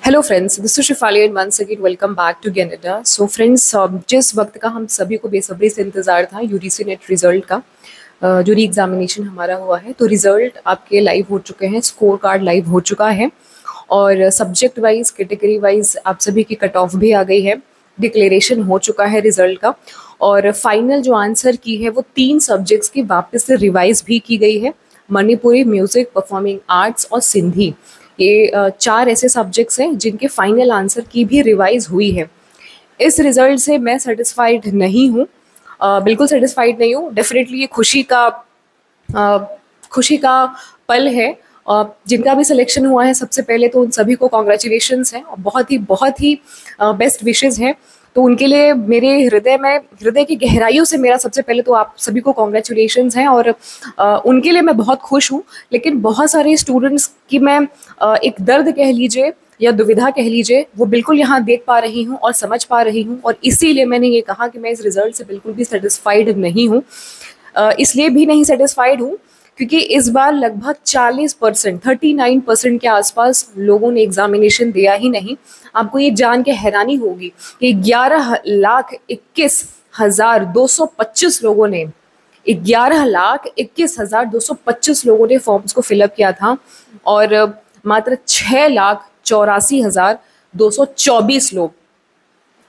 Hello friends, this is Shifali and once again welcome back to Canada. So friends, जिस वक्त का हम सभी को बेसब्री से इंतज़ार था यूजीसी नेट रिजल्ट का, जो री एग्जामिनेशन हमारा हुआ है, तो रिजल्ट आपके लाइव हो चुके हैं, स्कोर कार्ड लाइव हो चुका है और सब्जेक्ट वाइज कैटेगरी वाइज आप सभी की कट ऑफ भी आ गई है। डिक्लेरेशन हो चुका है रिजल्ट का और फाइनल जो आंसर की है वो 3 सब्जेक्ट्स की वापस से रिवाइज भी की गई है। मणिपुरी, म्यूजिक, परफॉर्मिंग आर्ट्स और सिंधी, ये 4 ऐसे सब्जेक्ट्स हैं जिनके फाइनल आंसर की भी रिवाइज हुई है। इस रिजल्ट से मैं सेटिस्फाइड नहीं हूँ, बिल्कुल सेटिस्फाइड नहीं हूँ। डेफिनेटली ये खुशी का पल है। जिनका भी सिलेक्शन हुआ है, सबसे पहले तो उन सभी को कॉन्ग्रेचुलेशंस हैं और बहुत ही बेस्ट विशेज़ हैं। तो उनके लिए मेरे हृदय की गहराइयों से मेरा सबसे पहले तो आप सभी को कॉन्ग्रेचुलेशंस हैं और उनके लिए मैं बहुत खुश हूँ। लेकिन बहुत सारे स्टूडेंट्स की मैं एक दर्द कह लीजिए या दुविधा कह लीजिए, वो बिल्कुल यहाँ देख पा रही हूँ और समझ पा रही हूँ, और इसीलिए मैंने ये कहा कि मैं इस रिजल्ट से बिल्कुल भी सेटिस्फाइड नहीं हूँ। इसलिए भी नहीं सेटिस्फाइड हूँ क्योंकि इस बार लगभग 40%, 39% के आसपास लोगों ने एग्जामिनेशन दिया ही नहीं। आपको ये जान के हैरानी होगी कि 11,21,225 लोगों ने 11,21,225 लोगों ने फॉर्म्स को फिलअप किया था और मात्र 6,84,224 लोग,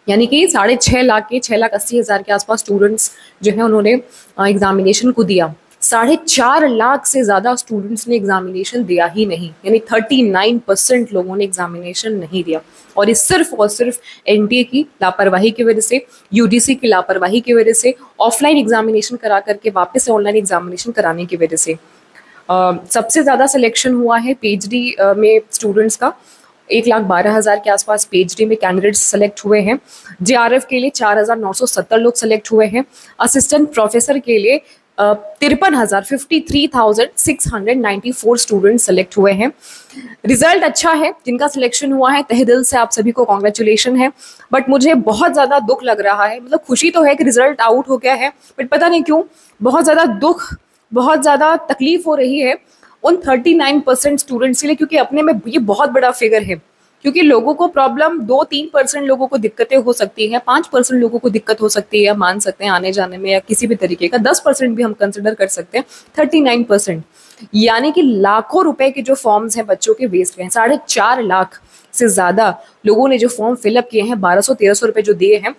यानी कि 6.5 लाख के 6,80,000 के आसपास स्टूडेंट्स जो है उन्होंने एग्जामिनेशन को दिया। 4.5 लाख से ज़्यादा स्टूडेंट्स ने एग्जामिनेशन दिया ही नहीं, यानी 39% लोगों ने एग्जामिनेशन नहीं दिया। और ये सिर्फ और सिर्फ एनटीए की लापरवाही की वजह से, यूजीसी की लापरवाही की वजह से, ऑफलाइन एग्जामिनेशन करा करके वापस से ऑनलाइन एग्जामिनेशन कराने की वजह से। सबसे ज़्यादा सिलेक्शन हुआ है पीएचडी में स्टूडेंट्स का। 1,12,000 के आसपास पीएचडी में कैंडिडेट्स सेलेक्ट हुए हैं। जेआरएफ के लिए 4,970 लोग सेलेक्ट हुए हैं। असिस्टेंट प्रोफेसर के लिए 53,694 स्टूडेंट सेलेक्ट हुए हैं। रिजल्ट अच्छा है, जिनका सिलेक्शन हुआ है तहे दिल से आप सभी को कॉन्ग्रेचुलेशन है। बट मुझे बहुत ज़्यादा दुख लग रहा है, मतलब खुशी तो है कि रिजल्ट आउट हो गया है, बट पता नहीं क्यों बहुत ज़्यादा दुख, बहुत ज़्यादा तकलीफ हो रही है उन 39% स्टूडेंट्स के लिए, क्योंकि अपने में ये बहुत बड़ा फिगर है। क्योंकि लोगों को प्रॉब्लम 2-3% लोगों को दिक्कतें हो सकती हैं, 5% लोगों को दिक्कत हो सकती है, मान सकते हैं आने जाने में या किसी भी तरीके का, 10% भी हम कंसिडर कर सकते हैं। 39% यानी कि लाखों रुपए के जो फॉर्म्स हैं बच्चों के वेस्ट गए हैं। 4.5 लाख से ज़्यादा लोगों ने जो फॉर्म फिलअप किए हैं, 1200-1300 रुपये जो दिए हैं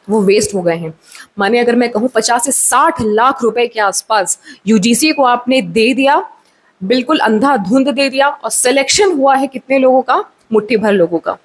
वो वेस्ट हो गए हैं। माने अगर मैं कहूँ 50 से 60 लाख रुपए के आसपास यूजीसी को आपने दे दिया, बिल्कुल अंधाधुंध दे दिया। और सिलेक्शन हुआ है कितने लोगों का? मुट्ठी भर लोगों का।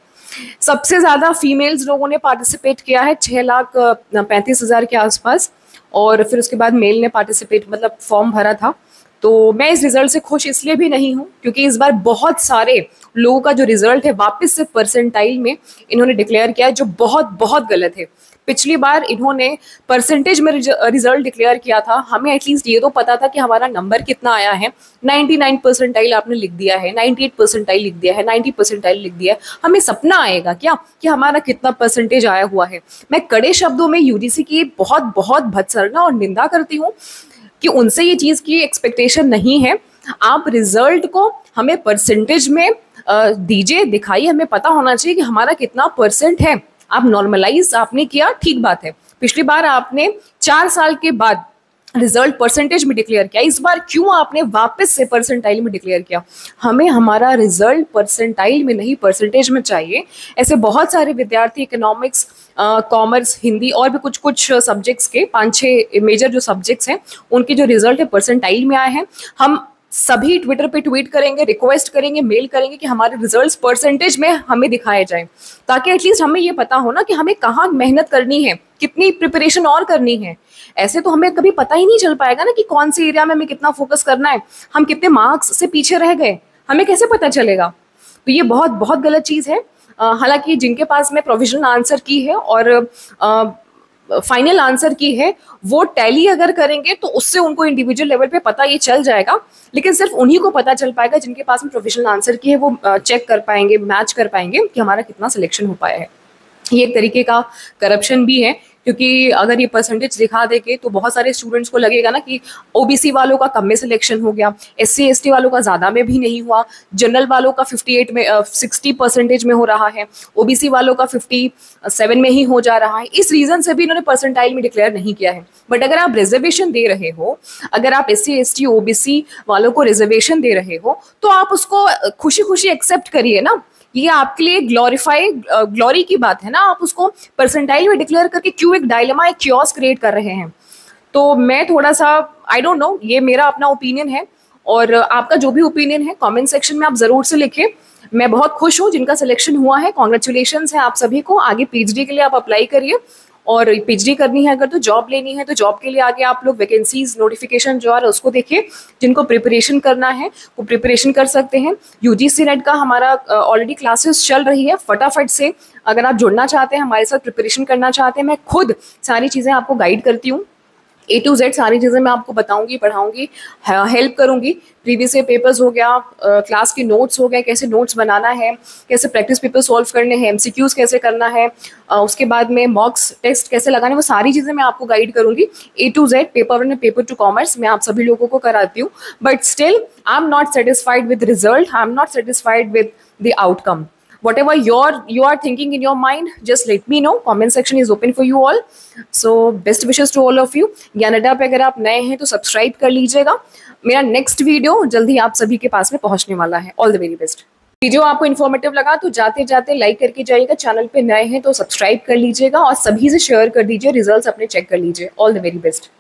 सबसे ज्यादा फीमेल्स लोगों ने पार्टिसिपेट किया है, 6,35,000 के आसपास, और फिर उसके बाद मेल ने पार्टिसिपेट मतलब फॉर्म भरा था। तो मैं इस रिजल्ट से खुश इसलिए भी नहीं हूँ क्योंकि इस बार बहुत सारे लोगों का जो रिजल्ट है वापस से परसेंटाइल में इन्होंने डिक्लेयर किया है, जो बहुत बहुत गलत है। पिछली बार इन्होंने परसेंटेज में रिजल्ट डिक्लेयर किया था, हमें एटलीस्ट ये तो पता था कि हमारा नंबर कितना आया है। 99 परसेंटाइल आपने लिख दिया है, 98 परसेंटाइल लिख दिया है, 90 परसेंटाइल लिख दिया है। हमें सपना आएगा क्या कि हमारा कितना परसेंटेज आया हुआ है? मैं कड़े शब्दों में यूजीसी की बहुत बहुत भत्सरना और निंदा करती हूँ कि उनसे ये चीज़ की एक्सपेक्टेशन नहीं है। आप रिजल्ट को हमें परसेंटेज में दीजिए, दिखाइए, हमें पता होना चाहिए कि हमारा कितना परसेंट है। आप नॉर्मलाइज आपने किया, ठीक बात है। पिछली बार आपने 4 साल के बाद रिजल्ट परसेंटेज में डिक्लेयर किया, इस बार क्यों आपने वापस से परसेंटाइल में डिक्लेयर किया? हमें हमारा रिजल्ट परसेंटाइल में नहीं परसेंटेज में चाहिए। ऐसे बहुत सारे विद्यार्थी इकोनॉमिक्स, कॉमर्स, हिंदी और भी कुछ कुछ सब्जेक्ट्स के 5-6 मेजर जो सब्जेक्ट्स हैं उनके जो रिजल्ट है परसेंटाइल में आए हैं। हम सभी ट्विटर पे ट्वीट करेंगे, रिक्वेस्ट करेंगे, मेल करेंगे कि हमारे रिजल्ट्स परसेंटेज में हमें दिखाए जाएं, ताकि एटलीस्ट हमें ये पता हो ना कि हमें कहाँ मेहनत करनी है, कितनी प्रिपरेशन और करनी है। ऐसे तो हमें कभी पता ही नहीं चल पाएगा ना कि कौन से एरिया में हमें कितना फोकस करना है, हम कितने मार्क्स से पीछे रह गए, हमें कैसे पता चलेगा? तो ये बहुत बहुत गलत चीज़ है। हालांकि जिनके पास में प्रोविजनल आंसर की है और फाइनल आंसर की है, वो टैली अगर करेंगे तो उससे उनको इंडिविजुअल लेवल पे पता ये चल जाएगा। लेकिन सिर्फ उन्हीं को पता चल पाएगा जिनके पास में प्रोविजनल आंसर की है, वो चेक कर पाएंगे, मैच कर पाएंगे कि हमारा कितना सिलेक्शन हो पाया है। ये एक तरीके का करप्शन भी है, क्योंकि अगर ये परसेंटेज दिखा देंगे तो बहुत सारे स्टूडेंट्स को लगेगा ना कि ओबीसी वालों का कम में सिलेक्शन हो गया, एससी एसटी वालों का ज़्यादा में भी नहीं हुआ, जनरल वालों का 58 में 60% में हो रहा है, ओबीसी वालों का 57 में ही हो जा रहा है। इस रीज़न से भी इन्होंने परसेंटाइल में डिक्लेयर नहीं किया है। बट अगर आप रिजर्वेशन दे रहे हो, अगर आप एससी एसटी ओबीसी वालों को रिजर्वेशन दे रहे हो, तो आप उसको खुशी खुशी एक्सेप्ट करिए ना। ये आपके लिए ग्लोरी की बात है ना, आप उसको परसेंटाइल में डिक्लेयर करके क्यों एक डायलेमा, एक क्योस क्रिएट कर रहे हैं। तो मैं थोड़ा सा, आई डोंट नो, ये मेरा अपना ओपिनियन है, और आपका जो भी ओपिनियन है कमेंट सेक्शन में आप जरूर से लिखें। मैं बहुत खुश हूँ जिनका सिलेक्शन हुआ है, कॉन्ग्रेचुलेशंस है आप सभी को। आगे पीएचडी के लिए आप अप्लाई करिए, और पीएचडी करनी है अगर तो जॉब लेनी है तो जॉब के लिए आगे आप लोग वैकेंसीज नोटिफिकेशन जो आ रहा है उसको देखिए। जिनको प्रिपरेशन करना है वो प्रिपरेशन कर सकते हैं। यूजीसी नेट का हमारा ऑलरेडी क्लासेस चल रही है, फटाफट से अगर आप जुड़ना चाहते हैं, हमारे साथ प्रिपरेशन करना चाहते हैं, मैं खुद सारी चीज़ें आपको गाइड करती हूँ। A to Z सारी चीज़ें मैं आपको बताऊंगी, पढ़ाऊंगी, हेल्प करूंगी। प्रीवियस ईयर पेपर्स हो गया, क्लास के नोट्स हो गए, कैसे नोट्स बनाना है, कैसे प्रैक्टिस पेपर सॉल्व करने हैं, एमसीक्यूज कैसे करना है, उसके बाद में मॉक्स टेस्ट कैसे लगाने, वो सारी चीज़ें मैं आपको गाइड करूंगी। A to Z paper 1 paper 2 commerce मैं आप सभी लोगों को कराती हूँ। But still I am not satisfied with result, I am not satisfied with the outcome. Whatever you are thinking in your mind, just let me know. Comment section is open for you all. So best wishes to all of you. ज्ञान अड्डा पे अगर आप नए हैं तो subscribe कर लीजिएगा। मेरा नेक्स्ट वीडियो जल्दी आप सभी के पास में पहुंचने वाला है। All the very best. Video आपको इन्फॉर्मेटिव लगा तो जाते जाते लाइक करके जाइएगा। चैनल पे नए हैं तो सब्सक्राइब कर लीजिएगा और सभी से शेयर कर दीजिए। रिजल्ट्स अपने चेक कर लीजिए। All the very best.